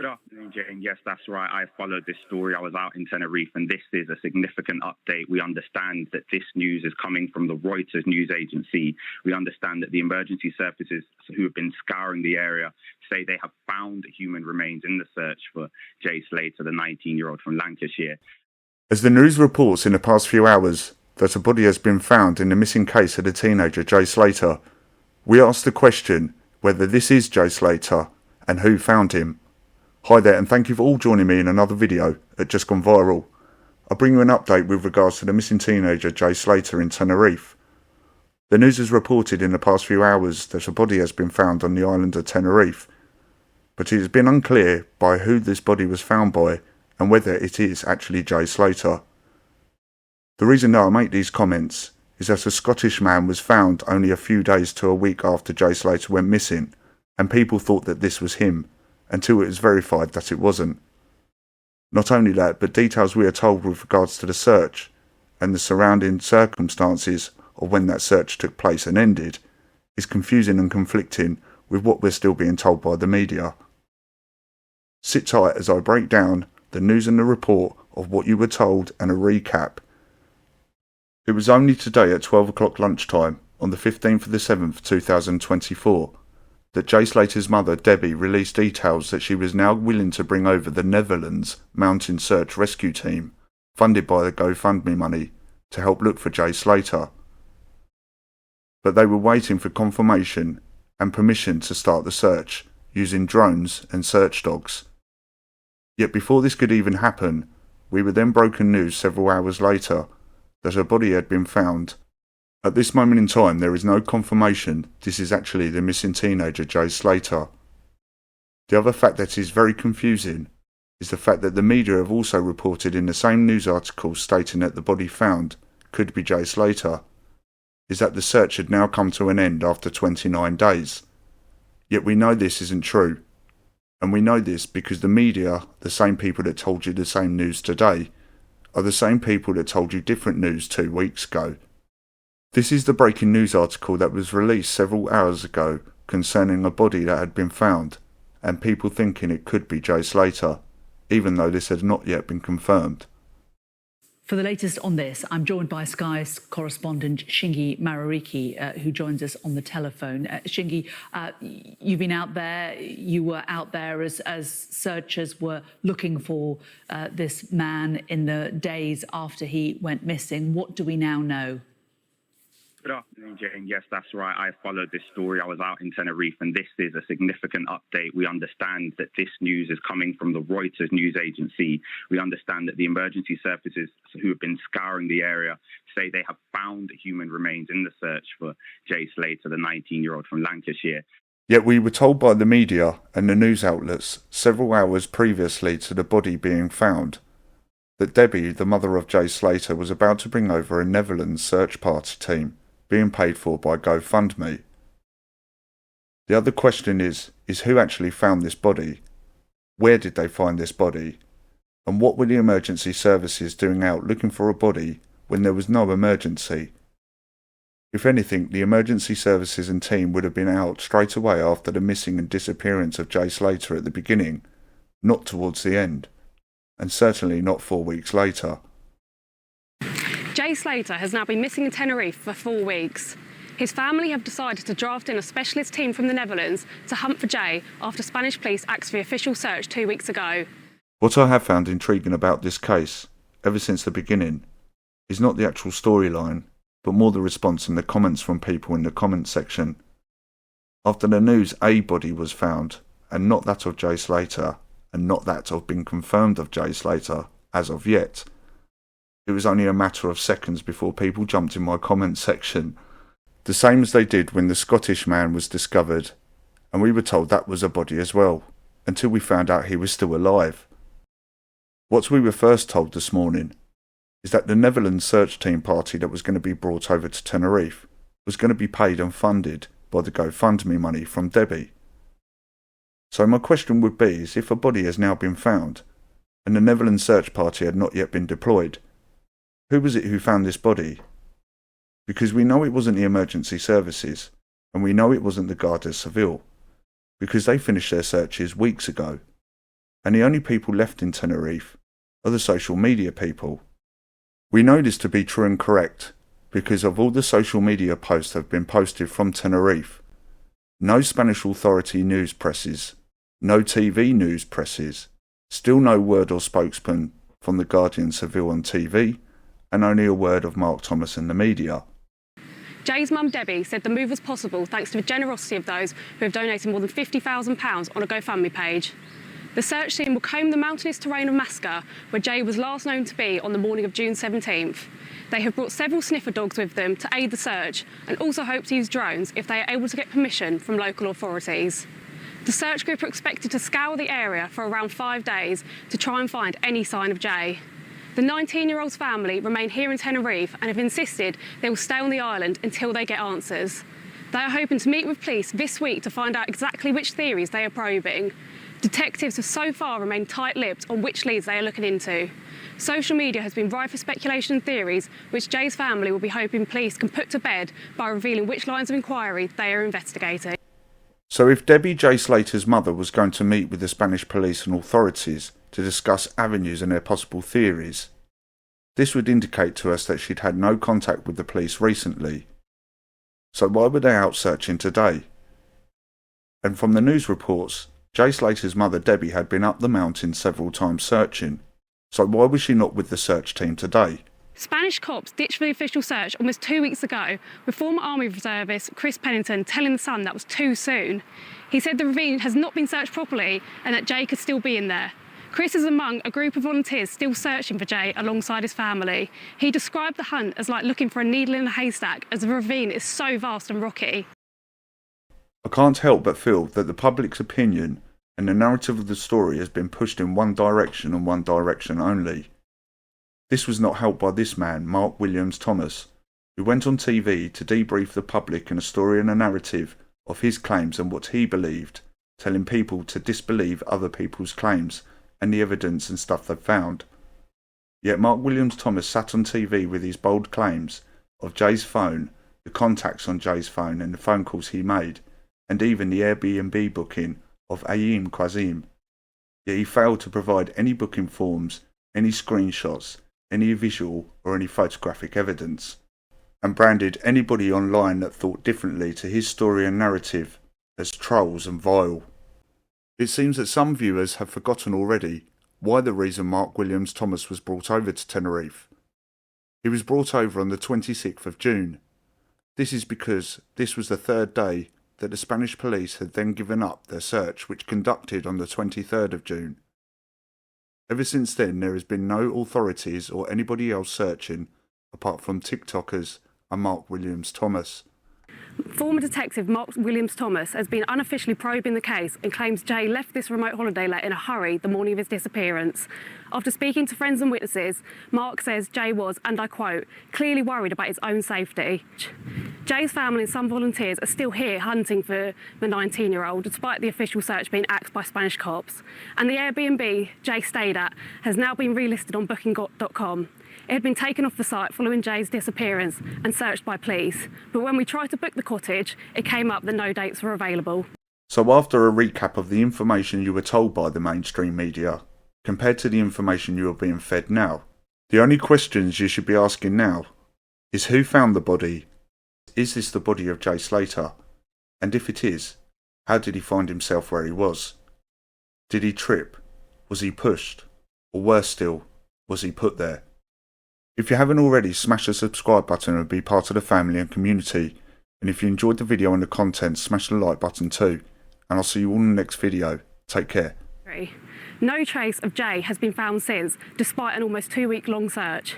Good afternoon, Jane. Yes, that's right. I followed this story. I was out in Tenerife, and this is a significant update. We understand that this news is coming from the Reuters news agency. We understand that the emergency services who have been scouring the area say they have found human remains in the search for Jay Slater, the 19-year-old from Lancashire. As the news reports in the past few hours that a body has been found in the missing case of the teenager Jay Slater, we ask the question whether this is Jay Slater and who found him. Hi there, and thank you for all joining me in another video at Just Gone Viral. I'll bring you an update with regards to the missing teenager Jay Slater in Tenerife. The news has reported in the past few hours that a body has been found on the island of Tenerife, but it has been unclear by who this body was found by and whether it is actually Jay Slater. The reason that I make these comments is that a Scottish man was found only a few days to a week after Jay Slater went missing, and people thought that this was him, until it was verified that it wasn't. Not only that, but details we are told with regards to the search and the surrounding circumstances of when that search took place and ended is confusing and conflicting with what we're still being told by the media. Sit tight as I break down the news and the report of what you were told and a recap. It was only today at 12 o'clock lunchtime on the 15th of the 7th 2024 that Jay Slater's mother, Debbie, released details that she was now willing to bring over the Netherlands Mountain Search Rescue Team, funded by the GoFundMe money, to help look for Jay Slater. But they were waiting for confirmation and permission to start the search, using drones and search dogs. Yet before this could even happen, we were then broken news several hours later that a body had been found. At this moment in time, there is no confirmation this is actually the missing teenager Jay Slater. The other fact that is very confusing is the fact that the media have also reported in the same news article stating that the body found could be Jay Slater, is that the search had now come to an end after 29 days. Yet we know this isn't true. And we know this because the media, the same people that told you the same news today, are the same people that told you different news 2 weeks ago. This is the breaking news article that was released several hours ago concerning a body that had been found, and people thinking it could be Jay Slater, even though this had not yet been confirmed. For the latest on this, I'm joined by Sky's correspondent Shingi Marariki, who joins us on the telephone. Shingi, you've been out there. You were out there as searchers were looking for this man in the days after he went missing. What do we now know? Good afternoon, Jane. Yes, that's right. I followed this story. I was out in Tenerife, and this is a significant update. We understand that this news is coming from the Reuters news agency. We understand that the emergency services who have been scouring the area say they have found human remains in the search for Jay Slater, the 19-year-old from Lancashire. Yet we were told by the media and the news outlets several hours previously to the body being found that Debbie, the mother of Jay Slater, was about to bring over a Netherlands search party team being paid for by GoFundMe. The other question is who actually found this body? Where did they find this body? And what were the emergency services doing out looking for a body when there was no emergency? If anything, the emergency services and team would have been out straight away after the missing and disappearance of Jay Slater at the beginning, not towards the end, and certainly not 4 weeks later. Jay Slater has now been missing in Tenerife for 4 weeks. His family have decided to draft in a specialist team from the Netherlands to hunt for Jay after Spanish police axed the official search 2 weeks ago. What I have found intriguing about this case, ever since the beginning, is not the actual storyline, but more the response and the comments from people in the comment section. After the news a body was found, and not that of Jay Slater, and not that of being confirmed of Jay Slater as of yet, it was only a matter of seconds before people jumped in my comment section, the same as they did when the Scottish man was discovered, and we were told that was a body as well, until we found out he was still alive. What we were first told this morning is that the Netherlands search team party that was going to be brought over to Tenerife was going to be paid and funded by the GoFundMe money from Debbie. So my question would be is if a body has now been found, and the Netherlands search party had not yet been deployed, who was it who found this body? Because we know it wasn't the emergency services, and we know it wasn't the Garda Civil, because they finished their searches weeks ago. and the only people left in Tenerife are the social media people. We know this to be true and correct because of all the social media posts that have been posted from Tenerife. No Spanish authority news presses, no TV news presses, still no word or spokesman from the Guardian Seville on TV, and only a word of Mark Thomas in the media. Jay's mum Debbie said the move was possible thanks to the generosity of those who have donated more than £50,000 on a GoFundMe page. The search team will comb the mountainous terrain of Masca, where Jay was last known to be on the morning of June 17th. They have brought several sniffer dogs with them to aid the search and also hope to use drones if they are able to get permission from local authorities. The search group are expected to scour the area for around 5 days to try and find any sign of Jay. The 19-year-old's family remain here in Tenerife and have insisted they will stay on the island until they get answers. They are hoping to meet with police this week to find out exactly which theories they are probing. Detectives have so far remained tight-lipped on which leads they are looking into. Social media has been rife for speculation and theories, which Jay's family will be hoping police can put to bed by revealing which lines of inquiry they are investigating. So if Debbie Jay Slater's mother was going to meet with the Spanish police and authorities to discuss avenues and their possible theories, this would indicate to us that she'd had no contact with the police recently. So why were they out searching today? And from the news reports, Jay Slater's mother Debbie had been up the mountain several times searching. So why was she not with the search team today? Spanish cops ditched the official search almost 2 weeks ago, with former Army reservist Chris Pennington telling The Sun that was too soon. He said the ravine has not been searched properly and that Jay could still be in there. Chris is among a group of volunteers still searching for Jay alongside his family. He described the hunt as like looking for a needle in a haystack, as the ravine is so vast and rocky. I can't help but feel that the public's opinion and the narrative of the story has been pushed in one direction and one direction only. This was not helped by this man, Mark Williams Thomas, who went on TV to debrief the public in a story and a narrative of his claims and what he believed, telling people to disbelieve other people's claims and the evidence and stuff they've found. Yet Mark Williams Thomas sat on TV with his bold claims of Jay's phone, the contacts on Jay's phone and the phone calls he made, and even the Airbnb booking of Aim Quazim. Yet he failed to provide any booking forms, any screenshots, any visual or any photographic evidence, and branded anybody online that thought differently to his story and narrative as trolls and vile. It seems that some viewers have forgotten already why the reason Mark Williams Thomas was brought over to Tenerife. He was brought over on the 26th of June. This is because this was the third day that the Spanish police had then given up their search, which conducted on the 23rd of June. Ever since then, there has been no authorities or anybody else searching apart from TikTokers and Mark Williams Thomas. Former detective Mark Williams Thomas has been unofficially probing the case and claims Jay left this remote holiday let in a hurry the morning of his disappearance. After speaking to friends and witnesses, Mark says Jay was, and I quote, clearly worried about his own safety. Jay's family and some volunteers are still here hunting for the 19-year-old, despite the official search being axed by Spanish cops. And the Airbnb Jay stayed at has now been relisted on booking.com. It had been taken off the site following Jay's disappearance and searched by police. But when we tried to book the cottage, it came up that no dates were available. So after a recap of the information you were told by the mainstream media, compared to the information you are being fed now, the only questions you should be asking now is who found the body? Is this the body of Jay Slater? And if it is, how did he find himself where he was? Did he trip? Was he pushed? Or worse still, was he put there? If you haven't already, smash the subscribe button and be part of the family and community. And if you enjoyed the video and the content, smash the like button too. And I'll see you all in the next video. Take care. No trace of Jay has been found since, despite an almost 2-week long search.